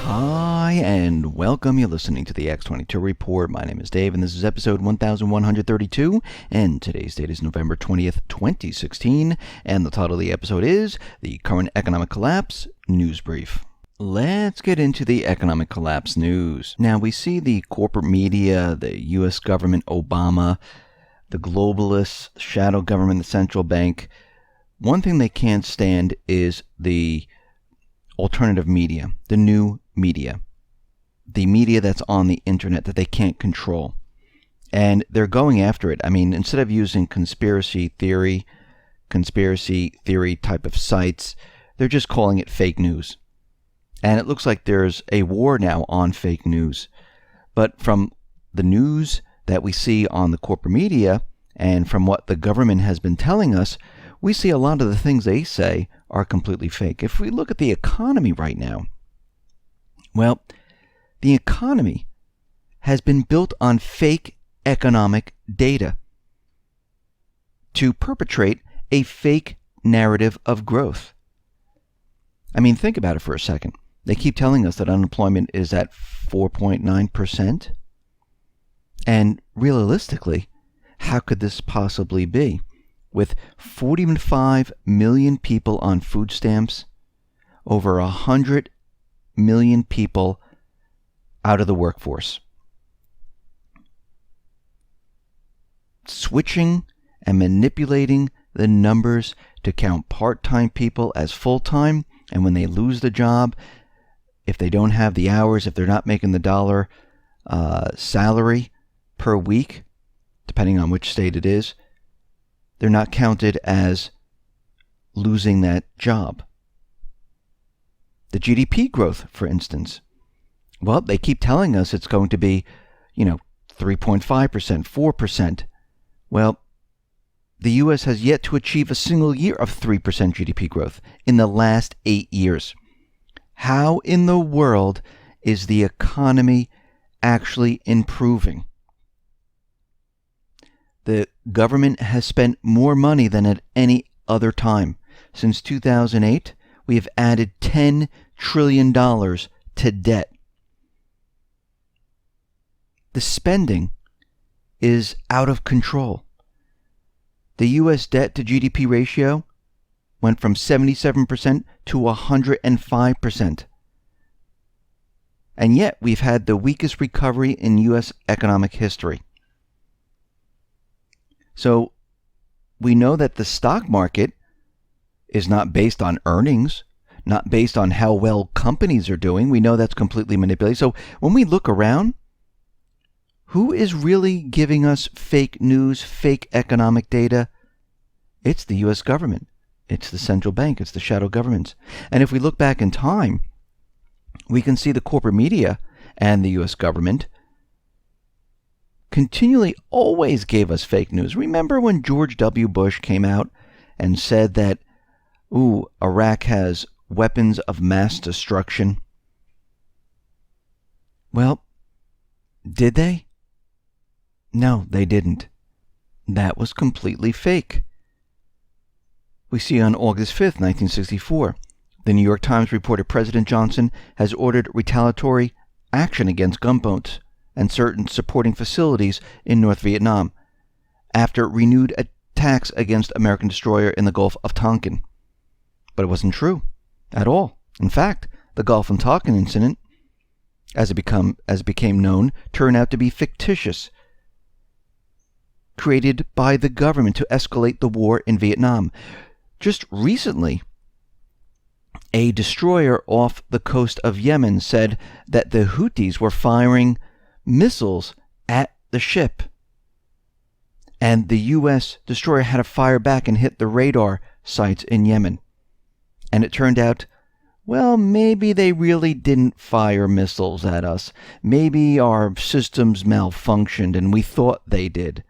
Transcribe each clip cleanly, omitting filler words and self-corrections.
Hi, and welcome. You're listening to the X22 Report. My name is Dave, and this is episode 1132, and today's date is November 20th, 2016, and the title of the episode is The Current Economic Collapse News Brief. Let's get into the economic collapse news. Now, we see the corporate media, the U.S. government, Obama, the globalists, shadow government, the central bank. One thing they can't stand is the alternative media, the new media, the media that's on the internet that they can't control. And they're going after it. I mean, instead of using conspiracy theory type of sites, they're just calling it fake news. And it looks like there's a war now on fake news. But from the news that we see on the corporate media and from what the government has been telling us, we see a lot of the things they say are completely fake. If we look at the economy right now, well, the economy has been built on fake economic data to perpetrate a fake narrative of growth. I mean, think about it for a second. They keep telling us that unemployment is at 4.9%. And realistically, how could this possibly be? With 45 million people on food stamps, over 100 million people out of the workforce. Switching and manipulating the numbers to count part-time people as full-time, and when they lose the job, if they don't have the hours, if they're not making the dollar salary per week, depending on which state it is, they're not counted as losing that job. The GDP growth, for instance. Well, they keep telling us it's going to be, 3.5%, 4%. Well, the U.S. has yet to achieve a single year of 3% GDP growth in the last 8 years. How in the world is the economy actually improving? The government has spent more money than at any other time. Since 2008, we have added $10 trillion to debt. The spending is out of control. The U.S. debt to GDP ratio went from 77% to 105%. And yet, we've had the weakest recovery in U.S. economic history. So, we know that the stock market is not based on earnings, not based on how well companies are doing. We know that's completely manipulated. So, when we look around, who is really giving us fake news, fake economic data? It's the U.S. government. It's the central bank. It's the shadow governments. And if we look back in time, we can see the corporate media and the U.S. government continually always gave us fake news. Remember when George W. Bush came out and said that, Iraq has weapons of mass destruction? Well, did they? No, they didn't. That was completely fake. We see on August 5th, 1964, the New York Times reported President Johnson has ordered retaliatory action against gunboats and certain supporting facilities in North Vietnam after renewed attacks against American destroyer in the Gulf of Tonkin. But it wasn't true at all. In fact, the Gulf of Tonkin incident, as it became known, turned out to be fictitious, created by the government to escalate the war in Vietnam. Just recently, a destroyer off the coast of Yemen said that the Houthis were firing missiles at the ship. And the U.S. destroyer had to fire back and hit the radar sites in Yemen. And it turned out, well, maybe they really didn't fire missiles at us. Maybe our systems malfunctioned and we thought they did.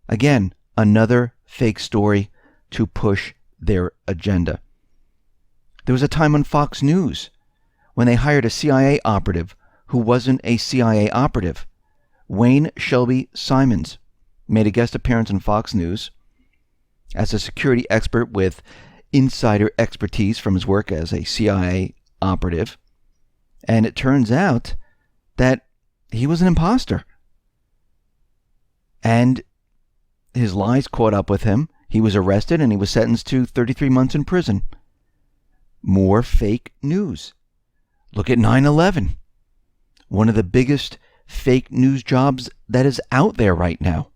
Again, another fake story to push their agenda. There was a time on Fox News when they hired a CIA operative who wasn't a CIA operative. Wayne Shelby Simons made a guest appearance on Fox News as a security expert with insider expertise from his work as a CIA operative. And it turns out that he was an imposter. And his lies caught up with him. He was arrested and he was sentenced to 33 months in prison. More fake news. Look at 9/11. One of the biggest fake news jobs that is out there right now.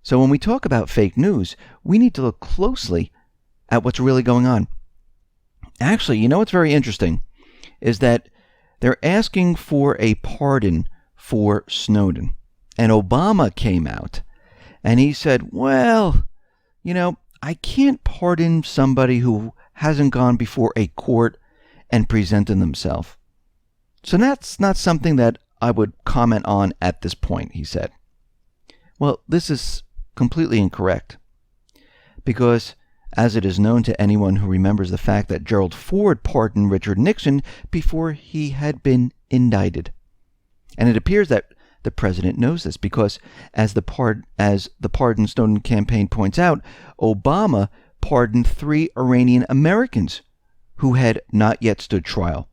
So when we talk about fake news, we need to look closely at what's really going on. Actually, you know what's very interesting is that they're asking for a pardon for Snowden. And Obama came out and he said, well, I can't pardon somebody who hasn't gone before a court and presented themselves. So that's not something that I would comment on at this point, he said. Well, this is completely incorrect, because as it is known to anyone who remembers the fact that Gerald Ford pardoned Richard Nixon before he had been indicted. And it appears that the president knows this because, as the Pardon Snowden campaign points out, Obama pardoned 3 Iranian Americans who had not yet stood trial.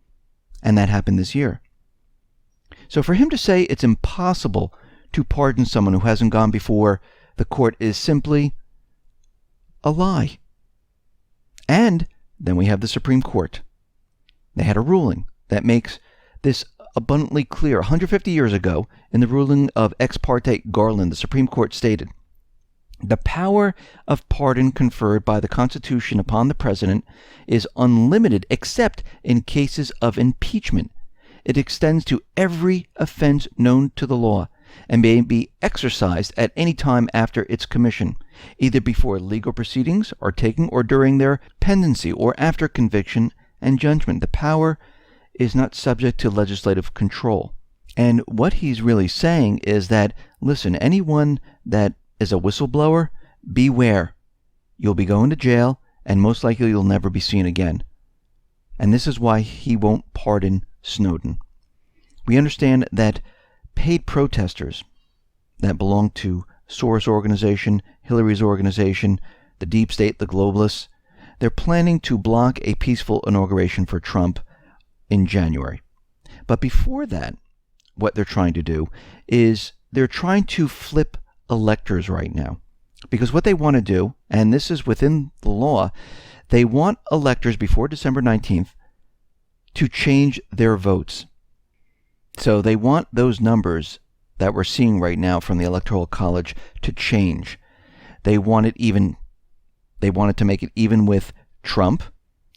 And that happened this year. So for him to say it's impossible to pardon someone who hasn't gone before the court is simply a lie. And then we have the Supreme Court. They had a ruling that makes this abundantly clear. 150 years ago, in the ruling of Ex parte Garland, the Supreme Court stated, the power of pardon conferred by the Constitution upon the President is unlimited except in cases of impeachment. It extends to every offense known to the law and may be exercised at any time after its commission, either before legal proceedings are taken or during their pendency or after conviction and judgment. The power is not subject to legislative control. And what he's really saying is that, listen, anyone that is a whistleblower, beware. You'll be going to jail, and most likely you'll never be seen again. And this is why he won't pardon Snowden. We understand that paid protesters that belong to Soros organization, Hillary's organization, the deep state, the globalists, they're planning to block a peaceful inauguration for Trump in January. But before that, what they're trying to do is they're trying to flip electors right now. Because what they want to do, and this is within the law, they want electors before December 19th to change their votes. So they want those numbers that we're seeing right now from the Electoral College to change. They want it to make it even with Trump,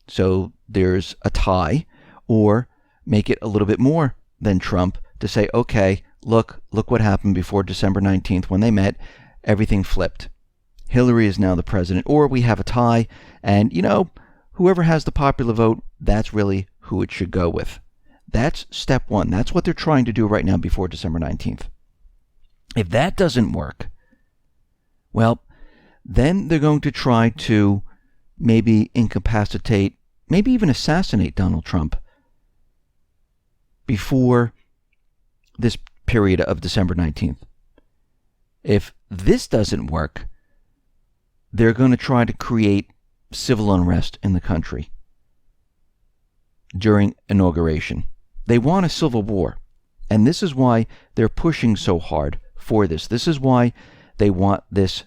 so there's a tie, or make it a little bit more than Trump to say, okay, look what happened before December 19th when they met, everything flipped. Hillary is now the president, or we have a tie, and whoever has the popular vote, that's really who it should go with. That's step one. That's what they're trying to do right now before December 19th. If that doesn't work, well, then they're going to try to maybe incapacitate, maybe even assassinate Donald Trump before this period of December 19th. If this doesn't work, they're going to try to create civil unrest in the country during inauguration. They want a civil war, and this is why they're pushing so hard for this. This is why they want this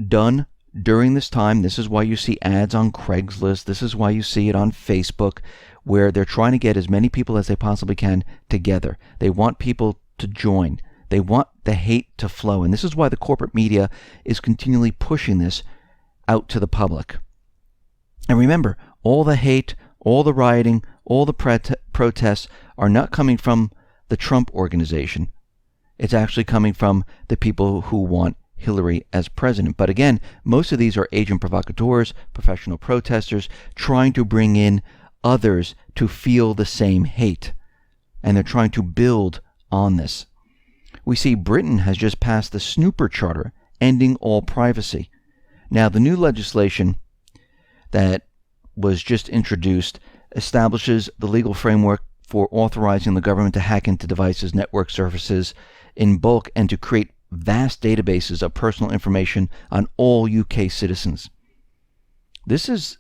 done during this time. This is why you see ads on Craigslist. This is why you see it on Facebook, where they're trying to get as many people as they possibly can together. They want people to join. They want the hate to flow. And this is why the corporate media is continually pushing this out to the public. And remember, all the hate, all the rioting, all the protests are not coming from the Trump organization. It's actually coming from the people who want Hillary as president. But again, most of these are agent provocateurs, professional protesters, trying to bring in others to feel the same hate. And they're trying to build on this. We see Britain has just passed the Snooper Charter, ending all privacy. Now, the new legislation that was just introduced establishes the legal framework for authorizing the government to hack into devices, network services in bulk, and to create vast databases of personal information on all UK citizens. This is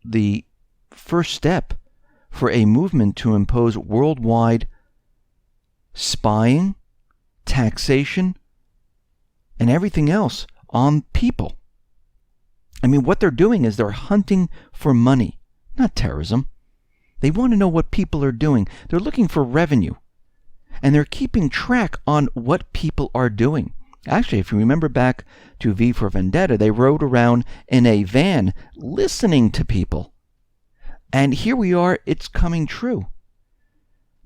the first step for a movement to impose worldwide spying, taxation, and everything else on people. I mean, what they're doing is they're hunting for money, not terrorism. They want to know what people are doing. They're looking for revenue. And they're keeping track on what people are doing. Actually, if you remember back to V for Vendetta, they rode around in a van listening to people. And here we are, it's coming true.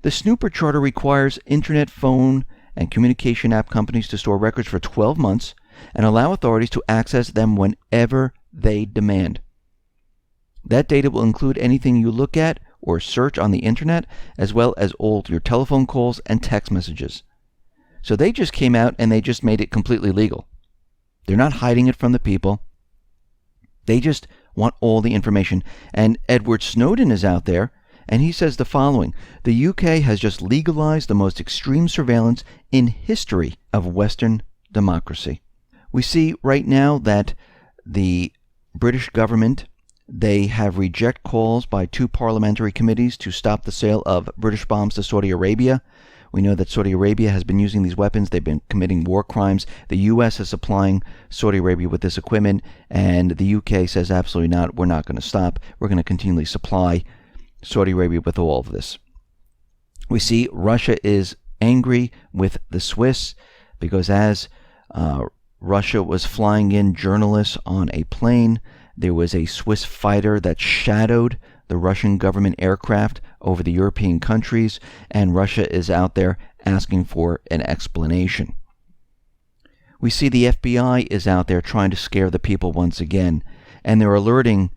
The Snooper Charter requires internet, phone, and communication app companies to store records for 12 months and allow authorities to access them whenever they demand. That data will include anything you look at or search on the internet, as well as all your telephone calls and text messages. So they just came out and they just made it completely legal. They're not hiding it from the people. They just want all the information. And Edward Snowden is out there, and he says the following: the UK has just legalized the most extreme surveillance in history of Western democracy. We see right now that the British government, they have reject calls by 2 parliamentary committees to stop the sale of British bombs to Saudi Arabia. We know that Saudi Arabia has been using these weapons. They've been committing war crimes. The U.S. is supplying Saudi Arabia with this equipment, and the U.K. says absolutely not. We're not going to stop. We're going to continually supply Saudi Arabia with all of this. We see Russia is angry with the Swiss because as Russia was flying in journalists on a plane, there was a Swiss fighter that shadowed the Russian government aircraft over the European countries, and Russia is out there asking for an explanation. We see the FBI is out there trying to scare the people once again, and they're alerting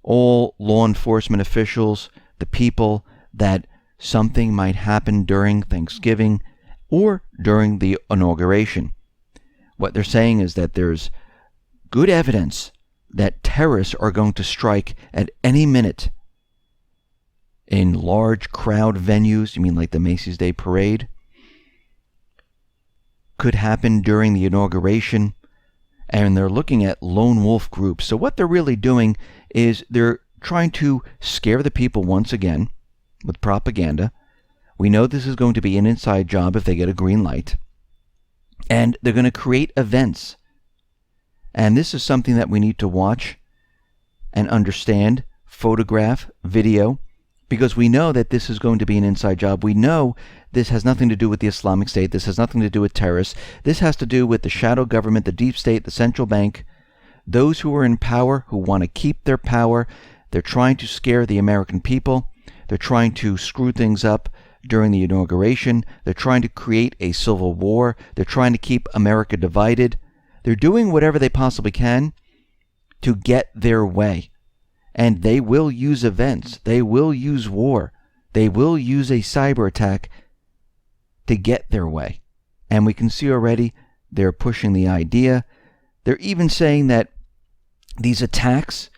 all law enforcement officials, the people, that something might happen during Thanksgiving or during the inauguration. What they're saying is that there's good evidence that terrorists are going to strike at any minute in large crowd venues. You mean like the Macy's Day Parade? Could happen during the inauguration. And they're looking at lone wolf groups. So what they're really doing is they're trying to scare the people once again with propaganda. We know this is going to be an inside job if they get a green light. And they're going to create events. And this is something that we need to watch and understand, photograph, video, because we know that this is going to be an inside job. We know this has nothing to do with the Islamic State. This has nothing to do with terrorists. This has to do with the shadow government, the deep state, the central bank, those who are in power, who want to keep their power. They're trying to scare the American people. They're trying to screw things up during the inauguration. They're trying to create a civil war. They're trying to keep America divided. They're doing whatever they possibly can to get their way. And they will use events. They will use war. They will use a cyber attack to get their way. And we can see already they're pushing the idea. They're even saying that these attacks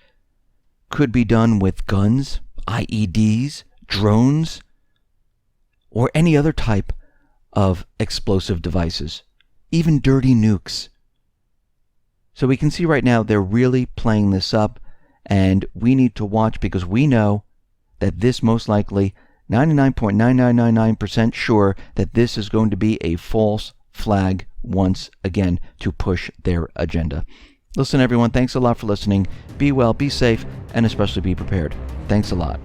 could be done with guns, IEDs, drones, or any other type of explosive devices, even dirty nukes. So we can see right now they're really playing this up, and we need to watch because we know that this most likely, 99.9999% sure that this is going to be a false flag once again to push their agenda. Listen, everyone, thanks a lot for listening. Be well, be safe, and especially be prepared. Thanks a lot.